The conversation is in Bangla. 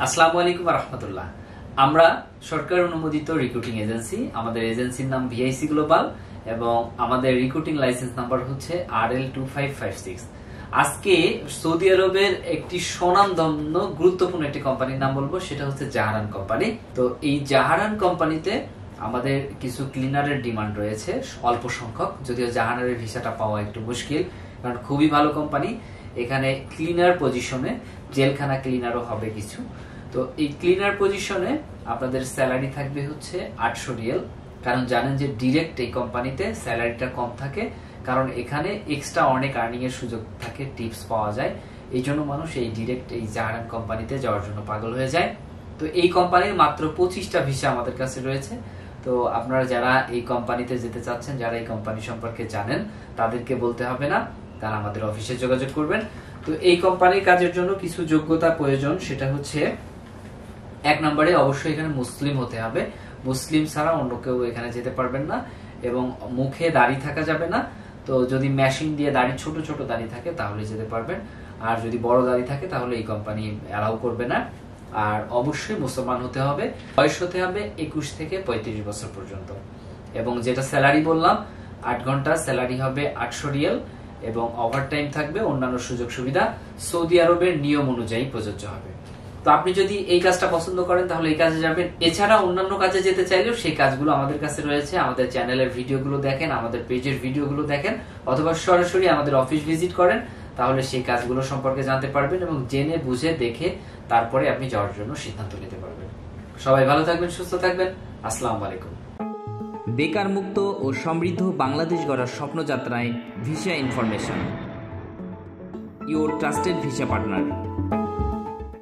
আসসালামু আলাইকুম রহমতুল্লাহ। আমরা সরকার অনুমোদিত রিক্রুটিং এজেন্সি। আমাদের এজেন্সির নাম ভিআইসি গ্লোবাল এবং আমাদের রিক্রুটিং লাইসেন্স নাম্বার হচ্ছে RL2556। আজকে সৌদি আরবের একটি স্বনামধন্য গুরুত্বপূর্ণ একটি কোম্পানির নাম বলবো, সেটা হচ্ছে জাহারান কোম্পানি। তো এই জাহারান কোম্পানিতে আমাদের কিছু ক্লিনারের ডিমান্ড রয়েছে, অল্প সংখ্যক, যদিও জাহারানের ভিসাটা পাওয়া একটু মুশকিল, কারণ খুবই ভালো কোম্পানি। এখানে ক্লিনার পজিশনে, জেলখানা ক্লিনারও হবে কিছু। তো এই ক্লিনার পজিশনে আপনাদের স্যালারি থাকবে হচ্ছে 800 রিয়াল। কারণ জানেন যে ডিরেক্ট এই কোম্পানিতে স্যালারিটা কম থাকে, কারণ এখানে এক্সট্রা অনেক আর্নিং এর সুযোগ থাকে, টিপস পাওয়া যায়। এই জন্য মানুষ এই ডিরেক্ট এই জাহারান কোম্পানিতে যাওয়ার জন্য পাগল হয়ে যায়। তো এই কোম্পানির মাত্র 25টা ভিসা আমাদের কাছে রয়েছে। তো আপনারা যারা এই কোম্পানিতে যেতে চাচ্ছেন, যারা এই কোম্পানি সম্পর্কে জানেন, তাদেরকে বলতে হবে না, তারা আমাদের অফিসে যোগাযোগ করবেন। তো এই কোম্পানির কাজের জন্য কিছু যোগ্যতা প্রয়োজন, সেটা হচ্ছে 1 নম্বরে অবশ্যই এখানে মুসলিম হতে হবে। মুসলিম ছাড়া অন্য কেউ এখানে যেতে পারবেন না, এবং মুখে দাড়ি থাকা যাবে না। তো যদি মেশিন দিয়ে দাড়ি, ছোট ছোট দাড়ি থাকে তাহলে যেতে পারবেন, আর যদি বড় দাড়ি থাকে তাহলে এই কোম্পানি অ্যালাউ করবে না। আর অবশ্যই মুসলমান হতে হবে, বয়স হতে হবে 21 থেকে 35 বছর পর্যন্ত। এবং যেটা স্যালারি বললাম, 8 ঘন্টা স্যালারি হবে 800 রিয়াল, এবং ওভারটাইম থাকবে, অন্যান্য সুযোগ সুবিধা সৌদি আরবের নিয়ম অনুযায়ী প্রযোজ্য হবে। তো আপনি যদি এই কাজটা পছন্দ করেন তাহলে এই কাজে যাবেন। এছাড়া অন্যান্য কাজে যেতে চাইলেও সেই কাজগুলো আমাদের কাছে রয়েছে। আমাদের চ্যানেলের ভিডিওগুলো দেখেন, আমাদের পেজের ভিডিওগুলো দেখেন, অথবা সরাসরি আমাদের অফিস ভিজিট করেন, তাহলে সেই কাজগুলো সম্পর্কে জানতে পারবেন এবং জেনে বুঝে দেখে তারপরে আপনি যাওয়ার জন্য সিদ্ধান্ত নিতে পারবেন। সবাই ভালো থাকবেন, সুস্থ থাকবেন। আসসালামু আলাইকুম। বেকার মুক্ত ও সমৃদ্ধ বাংলাদেশ গড়ার স্বপ্নযাত্রায় visa information, your trusted visa partner.